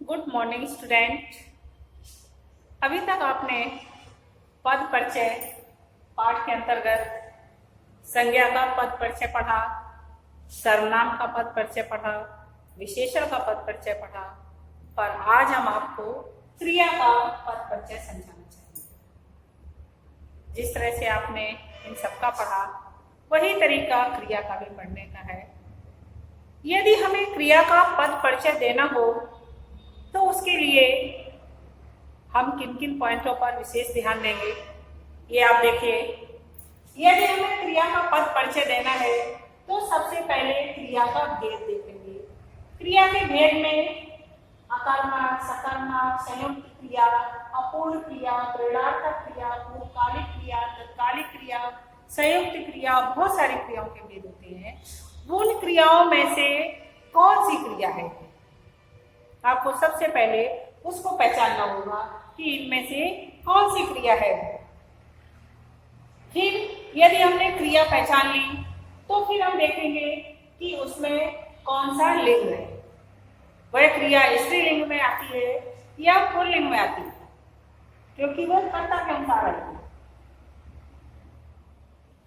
Good morning student. अभी तक आपने पद परिचय पाठ के अंतर्गत संज्ञा का पद परिचय पढ़ा, सर्वनाम का पद परिचय पढ़ा, विशेषण का पद परिचय पढ़ा, पर आज हम आपको क्रिया का पद परिचय समझाना चाहेंगे। जिस तरह से आपने इन सबका पढ़ा, वही तरीका क्रिया का भी पढ़ने का है। यदि हमें क्रिया का पद परिचय देना हो तो उसके लिए हम किन किन पॉइंटों पर विशेष ध्यान देंगे, ये आप देखिए। यदि हमें क्रिया का पद परिचय देना है तो सबसे पहले क्रिया का भेद देखेंगे। क्रिया के भेद में अकर्मक, सकर्मक, संयुक्त क्रिया, अपूर्ण क्रिया, प्रेरणार्थक क्रिया, पूर्वकालिक क्रिया, तत्कालिक क्रिया, संयुक्त क्रिया, बहुत सारी क्रियाओं के भेद होते हैं। उन क्रियाओं में से कौन सी क्रिया है, आपको सबसे पहले उसको पहचानना होगा कि इनमें से कौन सी क्रिया है। फिर यदि हमने क्रिया पहचान ली तो फिर हम देखेंगे कि उसमें कौन सा लिंग है। वह क्रिया स्त्रीलिंग में आती है या पुल्लिंग में आती है, क्योंकि वह कर्ता के अनुसार आती है।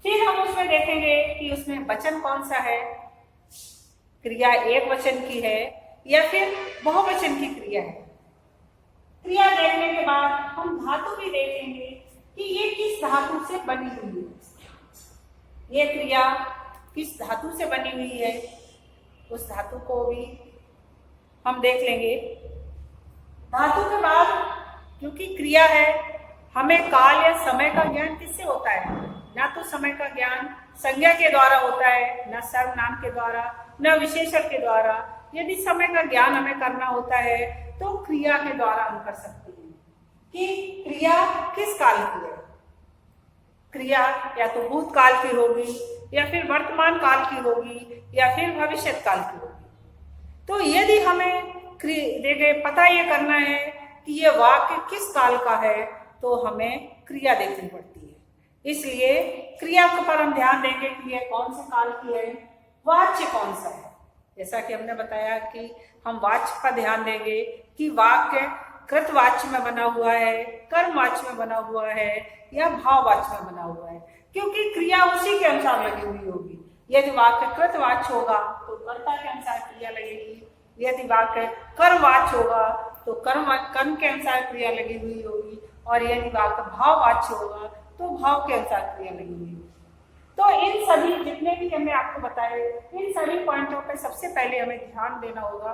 फिर हम उसमें देखेंगे कि उसमें वचन कौन सा है, क्रिया एक वचन की है या फिर बहुवचन की क्रिया है। क्रिया देखने के बाद हम धातु भी देखेंगे कि ये किस धातु से बनी हुई है। ये क्रिया किस धातु से बनी हुई है, उस धातु को भी हम देख लेंगे। धातु के बाद क्योंकि क्रिया है, हमें काल या समय का ज्ञान किससे होता है? ना तो समय का ज्ञान संज्ञा के द्वारा होता है, न सर्वनाम के द्वारा, न विशेषण के द्वारा। यदि समय का ज्ञान हमें करना होता है तो क्रिया के द्वारा हम कर सकते हैं कि क्रिया किस काल की है। क्रिया या तो भूतकाल की होगी या फिर वर्तमान काल की होगी या फिर भविष्य काल की होगी। तो यदि हमें पता ये करना है कि ये वाक्य किस काल का है तो हमें क्रिया देखनी पड़ती है। इसलिए क्रिया पर हम ध्यान देंगे कि यह कौन से काल की है, वाच्य कौन सा है। जैसा कि हमने बताया कि हम वाच्य पर ध्यान देंगे कि वाक्य कृतवाच्य में बना हुआ है, कर्मवाच्य में बना हुआ है या भाववाच्य में बना हुआ है, क्योंकि क्रिया उसी के अनुसार लगी हुई होगी। यदि वाक्य कृतवाच्य होगा तो कर्ता के अनुसार क्रिया लगेगी, यदि वाक्य कर्मवाच्य होगा तो कर्म के अनुसार क्रिया लगी हुई होगी, और यदि वाक्य भाववाच्य होगा तो भाव के अनुसार क्रिया लगी हुई होगी। तो इन सभी जितने भी हमने आपको बताए, इन सभी पॉइंटों पे सबसे पहले हमें ध्यान देना होगा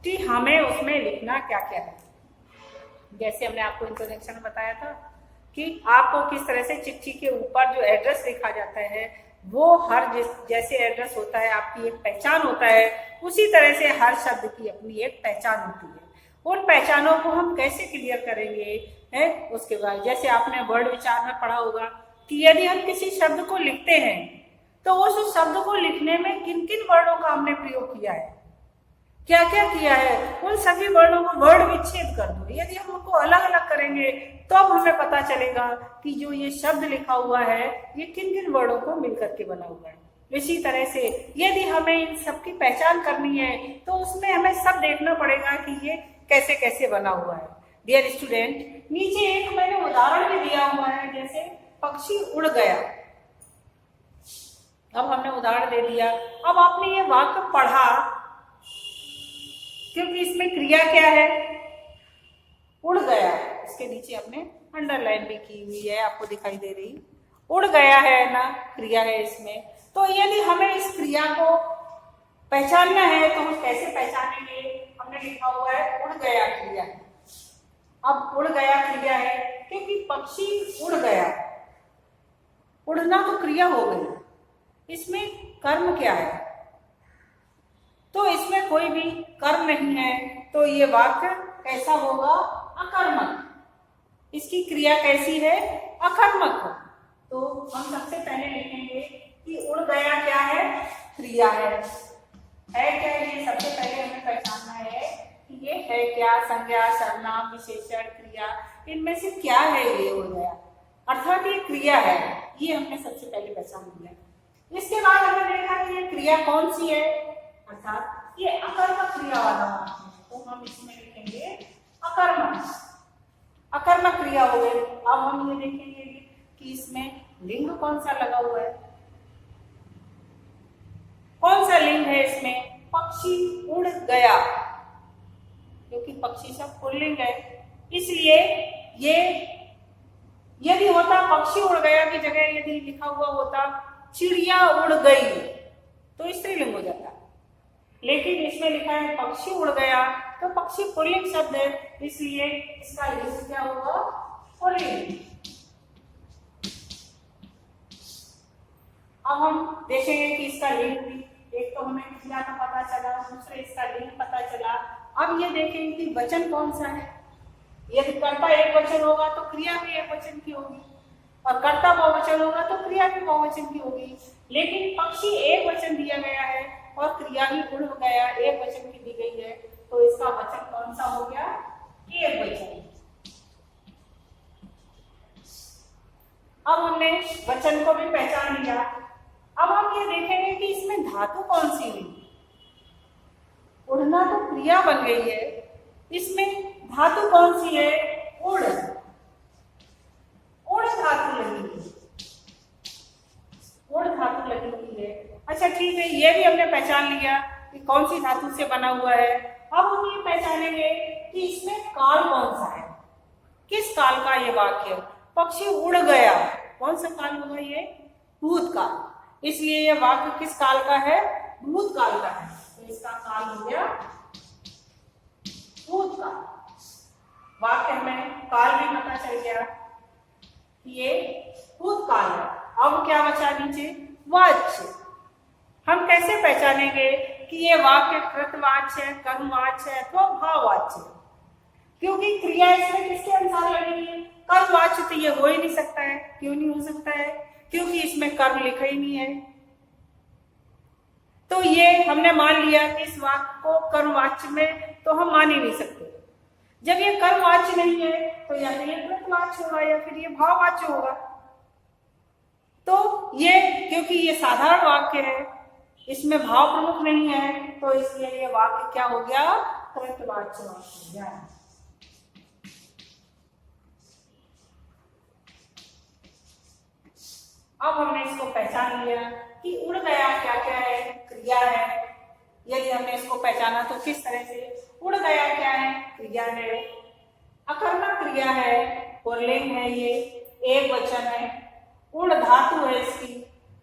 कि हमें उसमें लिखना क्या क्या है। जैसे हमने आपको इंट्रोडक्शन में बताया था कि आपको किस तरह से चिट्ठी के ऊपर जो एड्रेस लिखा जाता है वो हर जैसे एड्रेस होता है, आपकी एक पहचान होता है, उसी तरह से हर शब्द की अपनी एक पहचान होती है। उन पहचानों को हम कैसे क्लियर करेंगे है, उसके बाद जैसे आपने वर्ड विचार में पढ़ा होगा कि यदि हम किसी शब्द को लिखते हैं तो उस शब्द को लिखने में किन किन वर्णों का हमने प्रयोग किया है, क्या क्या किया है, उन सभी वर्णों को वर्ड विच्छेद कर दो। यदि हम उनको अलग अलग करेंगे तो अब हमें पता चलेगा कि जो ये शब्द लिखा हुआ है ये किन किन वर्णों को मिलकर के बना हुआ है। इसी तरह से यदि हमें इन सबकी पहचान करनी है तो उसमें हमें सब देखना पड़ेगा कि ये कैसे कैसे बना हुआ है। डियर स्टूडेंट, नीचे एक मैंने उदाहरण भी दिया हुआ है, जैसे पक्षी उड़ गया। अब हमने उदाहरण दे दिया, अब आपने ये वाक्य पढ़ा, क्योंकि इसमें क्रिया क्या है, उड़ गया। इसके नीचे हमने अंडरलाइन भी की हुई है, आपको दिखाई दे रही, उड़ गया है ना, क्रिया है इसमें। तो यदि हमें इस क्रिया को पहचानना है तो हम कैसे पहचानेंगे? हमने लिखा हुआ है उड़ गया क्रिया है। अब उड़ गया क्रिया है क्योंकि पक्षी उड़ गया, उड़ना तो क्रिया हो गई। इसमें कर्म क्या है? तो इसमें कोई भी कर्म नहीं है, तो ये वाक्य कैसा होगा? अकर्मक। इसकी क्रिया कैसी है? अकर्मक। तो हम सबसे पहले लिखेंगे कि उड़ गया क्या है? क्रिया है क्या? ये सबसे पहले हमें पहचानना है कि ये है क्या, संज्ञा, सर्वनाम, विशेषण, क्रिया, इनमें से क्या है ये उड़ गया, अर्थात ये क्रिया है। ये हमने सबसे पहले पहचान लिया। इसके बाद हमने देखा कि ये क्रिया कौन सी है, अर्थात ये अकर्मक क्रिया वाला वाक्य है। तो हम इसमें लिखेंगे देखेंगे अकर्मक, अकर्मक क्रिया हो गई। अब हम ये देखेंगे कि इसमें लिंग कौन सा लगा हुआ है, कौन सा लिंग है इसमें, पक्षी उड़ गया, क्योंकि पक्षी सब पुल्लिंग है, इसलिए ये यदि होता पक्षी उड़ गया की जगह यदि लिखा हुआ होता चिड़िया उड़ गई तो स्त्रीलिंग हो जाता, लेकिन इसमें लिखा है पक्षी उड़ गया तो पक्षी पुल्लिंग शब्द है, इसलिए इसका लिंग क्या होगा, पुल्लिंग। अब हम देखेंगे कि इसका लिंग भी, एक तो हमें क्रिया का पता चला, दूसरे इसका लिंग पता चला। अब ये देखेंगे कि वचन कौन सा है, यदि कर्ता एक वचन होगा तो क्रिया भी एक वचन की होगी, और कर्ता बहुवचन होगा तो क्रिया भी बहुवचन की होगी, लेकिन पक्षी एक वचन दिया गया है और क्रिया भी उड़ गया एक वचन की दी गई है, तो इसका वचन कौन सा हो गया, एक वचन। अब हमने वचन को भी पहचान लिया। अब हम ये देखेंगे कि इसमें धातु कौन सी हुई, उड़ना तो क्रिया बन गई है, इसमें धातु कौन सी है, उड़, उड़ धातु लगी हुई, उड़ धातु लगी हुई है। अच्छा ठीक है, ये भी हमने पहचान लिया कि कौन सी धातु से बना हुआ है। अब हम ये पहचानेंगे कि इसमें काल कौन सा है, किस काल का ये वाक्य, पक्षी उड़ गया, कौन सा काल होगा ये, भूतकाल, इसलिए ये वाक्य किस काल का है, भूतकाल का है, तो इसका काल हो गया भूतकाल। वाक्य में काल भी पता चल गया कि ये भूतकाल है। अब क्या बचा नीचे, वाच्य। हम कैसे पहचानेंगे कि ये वाक्य कृतवाच्य है, कर्मवाच्य है अथवा भाववाच्य है, क्योंकि क्रिया इसमें किसके अनुसार लगेगी, कर्मवाच्य तो ये हो ही नहीं सकता है। क्यों नहीं हो सकता है, क्योंकि इसमें कर्म लिखा ही नहीं है। तो ये हमने मान लिया कि इस वाक्य को कर्मवाच्य में तो हम मान ही नहीं सकते। जब ये कर्मवाच्य नहीं है तो या तो ये कृतवाच्य होगा या फिर ये भाववाच्य होगा। तो ये क्योंकि ये साधारण वाक्य है, इसमें भाव प्रमुख नहीं है, तो इसलिए ये वाक्य क्या हो गया, कृतवाच्य वाक्य हो गया। अब हमने इसको पहचान लिया कि उड़ गया क्या क्या है, क्रिया है। यदि हमने इसको पहचाना तो किस तरह से, उड़ गया क्या है, क्रिया है, अकर्मक क्रिया है, पुल्लिंग है, ये एक वचन है, उड़ धातु है इसकी,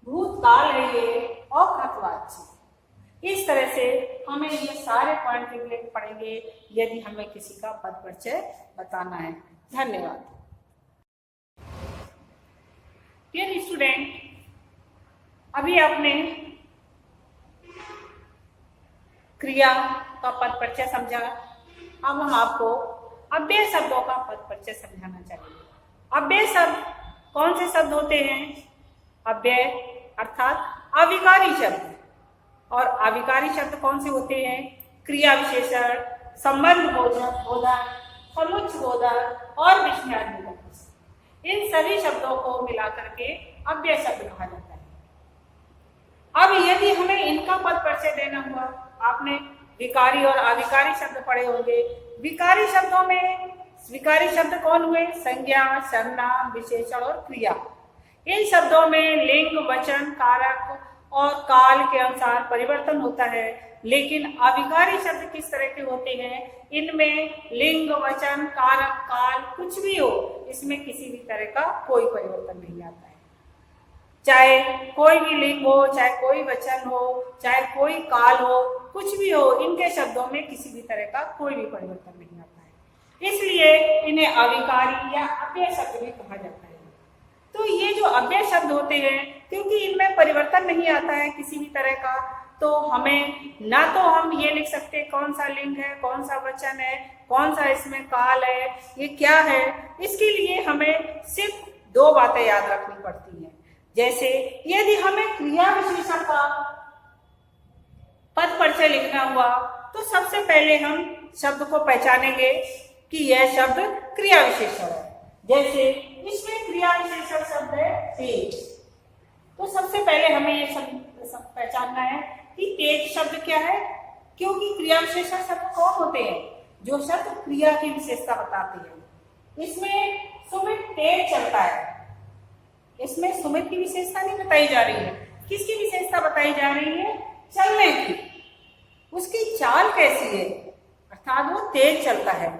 भूतकाल है ये, और कृतवाच्य। इस तरह से हमें ये सारे पॉइंट पढ़ेंगे यदि हमें किसी का पद परिचय बताना है। धन्यवाद। डियर स्टूडेंट, अभी आपने क्रिया का पद परिचय समझा। अब हम आपको अव्यय शब्दों का पद परिचय समझाना चाहिए। अव्यय शब्द कौन से शब्द होते हैं, अव्यय अर्थात अविकारी शब्द, और अविकारी शब्द कौन से होते हैं, क्रिया विशेषण, संबंध बोधक, समुच्चय बोधक और विषयान्वयक। इन सभी शब्दों को मिलाकर के अव्यय शब्द कहा जाता है। अब यदि हमें इनका पद परिचय देना हुआ, आपने विकारी और अविकारी शब्द पढ़े होंगे। विकारी शब्दों में विकारी शब्द कौन हुए, संज्ञा, सर्वनाम, विशेषण और क्रिया। इन शब्दों में लिंग, वचन, कारक और काल के अनुसार परिवर्तन होता है, लेकिन अविकारी शब्द किस तरह के होते हैं, इनमें लिंग, वचन, कारक, काल कुछ भी हो, इसमें किसी भी तरह का कोई परिवर्तन नहीं आता है। चाहे कोई भी लिंग हो, चाहे कोई वचन हो, चाहे कोई काल हो, कुछ भी हो, इनके शब्दों में किसी भी तरह का कोई भी परिवर्तन नहीं आता है, इसलिए इन्हें अविकारी या अव्यय शब्द भी कहा जाता है। तो ये जो अव्यय शब्द होते हैं, क्योंकि इनमें परिवर्तन नहीं आता है किसी भी तरह का, तो हमें ना तो हम ये लिख सकते कौन सा लिंग है, कौन सा वचन है, कौन सा इसमें काल है, ये क्या है। इसके लिए हमें सिर्फ दो बातें याद रखनी पड़ती हैं। जैसे यदि हमें क्रिया विशेषण का पद परिचय लिखना हुआ, तो सबसे पहले हम शब्द को पहचानेंगे कि यह शब्द क्रिया विशेषण है। जैसे इसमें क्रिया विशेषण शब्द है तेज, तो सबसे पहले हमें ये शब्द पहचानना है कि तेज शब्द क्या है, क्योंकि क्रिया विशेषण शब्द कौन होते हैं, जो शब्द क्रिया की विशेषता बताते हैं। इसमें सुमित तेज चलता है। इसमें सुमित की विशेषता नहीं बताई जा रही है, किसकी विशेषता बताई जा रही है? चलने की। उसकी चाल कैसी है, अर्थात वो तेज चलता है।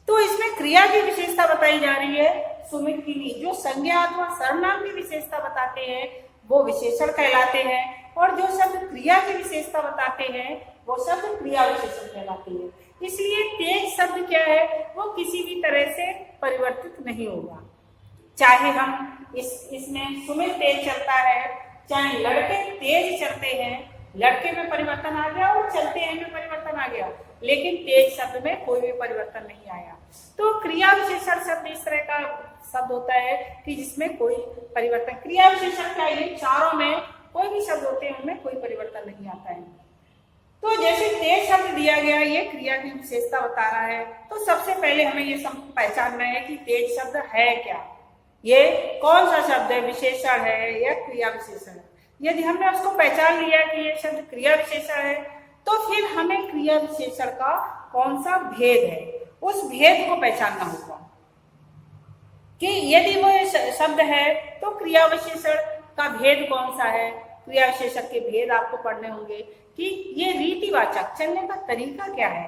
तो इसमें क्रिया की विशेषता बताई जा रही है सुमित की नहीं। जो संज्ञा अथवा सर्वनाम की विशेषता बताते हैं वो विशेषण कहलाते हैं, और जो शब्द क्रिया की विशेषता बताते हैं वो शब्द क्रिया विशेषण कहलाते हैं। इसलिए तेज शब्द क्या है, वो किसी भी तरह से परिवर्तित नहीं होगा। चाहे हम इसमें सुमित तेज चलता है, चाहे लड़के तेज चलते हैं, लड़के में परिवर्तन आ गया और चलते हैं में परिवर्तन आ गया, लेकिन तेज शब्द में कोई भी परिवर्तन नहीं आया। तो क्रिया विशेषण शब्द इस तरह का शब्द होता है कि जिसमें कोई परिवर्तन, क्रिया विशेषण क्या है, चारों में कोई भी शब्द होते हैं उनमें कोई परिवर्तन नहीं आता है। तो जैसे तेज शब्द दिया गया, ये क्रिया की विशेषता बता रहा है। तो सबसे पहले हमें ये पहचानना है कि तेज शब्द है क्या, ये कौन सा शब्द है, विशेषण है या क्रिया विशेषण है। यदि हमने उसको पहचान लिया कि ये शब्द क्रिया विशेषण है, तो फिर हमें क्रिया विशेषण का कौन सा भेद है, उस भेद को पहचानना होगा कि यदि वो शब्द है तो क्रिया विशेषण का भेद कौन सा है। क्रिया विशेषण के भेद आपको पढ़ने होंगे कि ये रीतिवाचक, चलने का तरीका क्या है,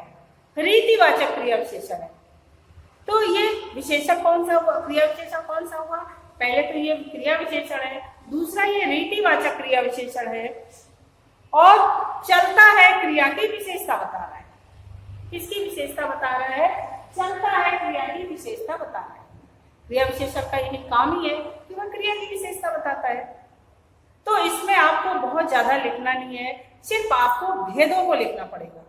रीतिवाचक क्रिया विशेषण है। तो ये विशेषण कौन सा हुआ, क्रिया विशेषण कौन सा हुआ? पहले तो ये क्रिया विशेषण है, दूसरा ये रीतिवाचक क्रिया विशेषण है, और चलता है क्रिया की विशेषता बता रहा है। किसकी विशेषता बता रहा है? चलता है क्रिया की विशेषता बता रहा है। क्रिया विशेषण का यही काम ही है कि वह क्रिया की विशेषता बताता है। तो इसमें आपको बहुत ज्यादा लिखना नहीं है, सिर्फ आपको भेदों को लिखना पड़ेगा।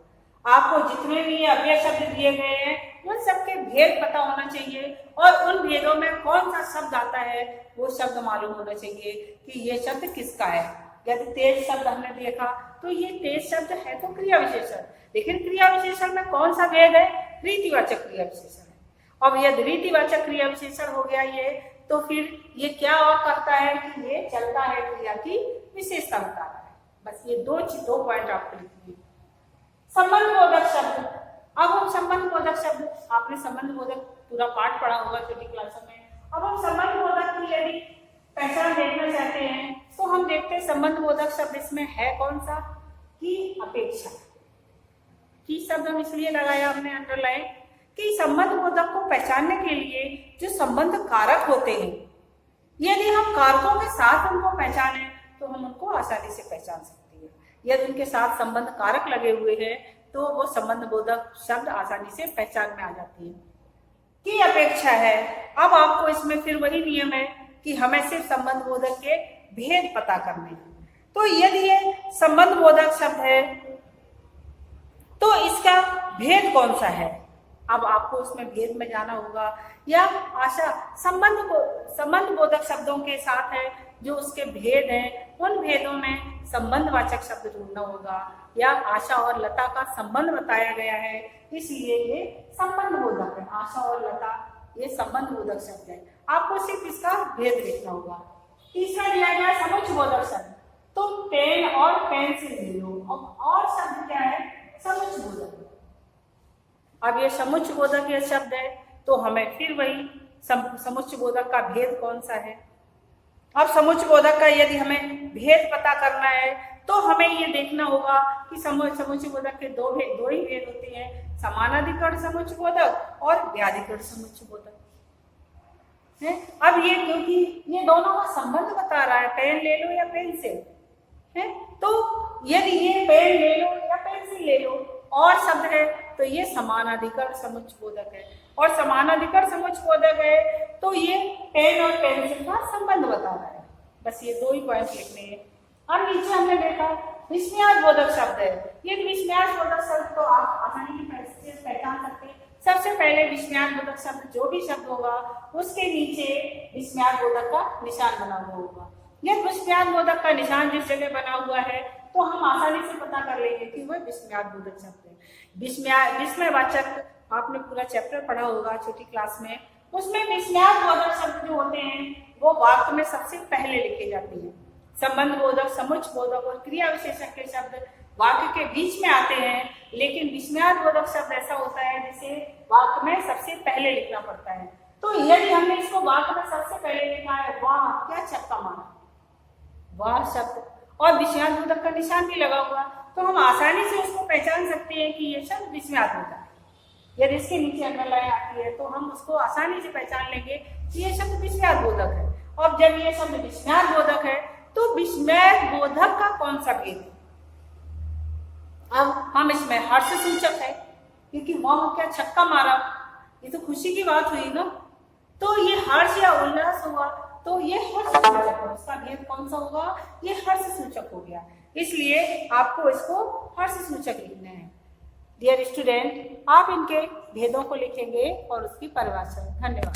आपको जितने भी अव्यय शब्द दिए गए हैं उन सबके भेद पता होना चाहिए, और उन भेदों में कौन सा शब्द आता है वो शब्द मालूम होना चाहिए कि ये शब्द किसका है। यदि तेज शब्द हमने देखा तो ये तेज शब्द है तो क्रिया विशेषण, लेकिन क्रिया विशेषण में कौन सा भेद है? रीतिवाचक क्रिया विशेषण है। अब यदि रीतिवाचक क्रिया विशेषण हो गया ये, तो फिर ये क्या और करता है कि ये चलता है क्रिया की विशेषता बता रहा है। बस ये दो पॉइंट आपको लिखने हैं। संबंध बोधक शब्द। अब हम संबंध बोधक शब्द, आपने संबंध बोधक पूरा पाठ पढ़ा होगा छोटी क्लासों में। अब हम संबंध बोधक की यदि पहचान देखना चाहते हैं तो हम देखते हैं संबंध बोधक शब्द इसमें है कौन सा? की अपेक्षा। की शब्द हम इसलिए लगाया हमने अंडरलाइन कि संबंध बोधक को पहचानने के लिए जो संबंध कारक होते हैं, यदि हम कारकों के साथ उनको पहचाने तो हम उनको आसानी से पहचान सकते हैं। यदि उनके साथ संबंध कारक लगे हुए हैं तो वो संबंध बोधक शब्द आसानी से पहचान में आ जाती है। की अपेक्षा है। अब आपको इसमें फिर वही नियम है कि हमें सिर्फ संबंध बोधक के भेद पता करने हैं। तो यदि ये संबंध बोधक शब्द है तो इसका भेद कौन सा है? अब आपको उसमें भेद में जाना होगा, या आशा संबंध बोधक शब्दों के साथ है जो उसके भेद हैं, उन भेदों में संबंधवाचक शब्द ढूंढना होगा, या आशा और लता का संबंध बताया गया है इसलिए ये संबंध बोधक है। आशा और लता ये संबंध बोधक शब्द है, आपको सिर्फ इसका भेद लिखना होगा। तीसरा दिया गया समुच्चय बोधक शब्द। तो पेन और पेंसिल ले लो, और शब्द क्या है? समुच्चय बोधक। अब ये समुच्चय बोधक ये शब्द है तो हमें फिर वही समुच्चय बोधक का भेद कौन सा है। अब समुच्चय बोधक का यदि हमें भेद पता करना है तो हमें ये देखना होगा कि समुच्चय बोधक के दो ही भेद होते हैं, समानाधिकरण समुच्चय बोधक और व्याधिकरण समुच्चय बोधक है। अब ये क्योंकि ये दोनों का संबंध बता रहा है, पेन ले लो या पेंसिल है, तो यदि ये पेन ले लो या पेंसिल ले लो और शब्द है तो ये समानाधिकरण समुच्चय बोधक है, और समानाधिकरण समुच्चय बोधक है तो ये पेन और पेंसिल का संबंध बता रहा है। बस ये दो ही पॉइंट लिखने हैं। अब नीचे हमने देखा विस्मयार्थ बोधक शब्द है। ये विस्मयार्थ बोधक शब्द तो आप आसानी से पहचान सकते हैं। सबसे पहले विस्मयार्थ बोधक शब्द जो भी शब्द होगा उसके नीचे विस्मयार्थ बोधक का निशान बना हुआ होगा। यह विस्मयार्थ बोधक का निशान जिस जगह बना हुआ है तो हम आसानी से पता कर लेंगे कि वह विस्मयार्थ बोधक शब्द है। विस्मयवाचक आपने पूरा चैप्टर पढ़ा होगा छोटी क्लास में, उसमें विस्मयार्थ बोधक शब्द जो होते हैं वो वाक्य में सबसे पहले लिखे जाते हैं। संबंध बोधक, समुच्चय बोधक और क्रिया विशेषण के शब्द वाक्य के बीच में आते हैं, लेकिन विस्मयार्थ बोधक शब्द ऐसा होता है जिसे वाक्य में सबसे पहले लिखना पड़ता है। तो यदि हमने इसको वाक्य में सबसे पहले लिखा है, वाह क्या छक्का मारा, वाह शब्द और विषयार्थ का निशान भी लगा हुआ, तो हम आसानी से उसको पहचान सकते हैं कि ये शब्द विस्मयार्थ है। यदि इसके नीचे अंडरलाइन आती है तो हम उसको आसानी से पहचान लेंगे कि ये शब्द विस्मयार्थ है। और जब ये शब्द विस्मयार्थ है तो विस्मयार्थ का कौन सा भेद है? अब हम इसमें हर्ष सूचक है, क्योंकि वाह क्या छक्का मारा, ये तो खुशी की बात हुई ना, तो ये हर्ष या उल्लास हुआ, तो ये हर्ष सूचक है। उसका भेद कौन सा होगा? ये हर्ष सूचक हो गया, इसलिए आपको इसको हर्ष सूचक लिखना है। डियर स्टूडेंट, आप इनके भेदों को लिखेंगे और उसकी परिभाषा। धन्यवाद।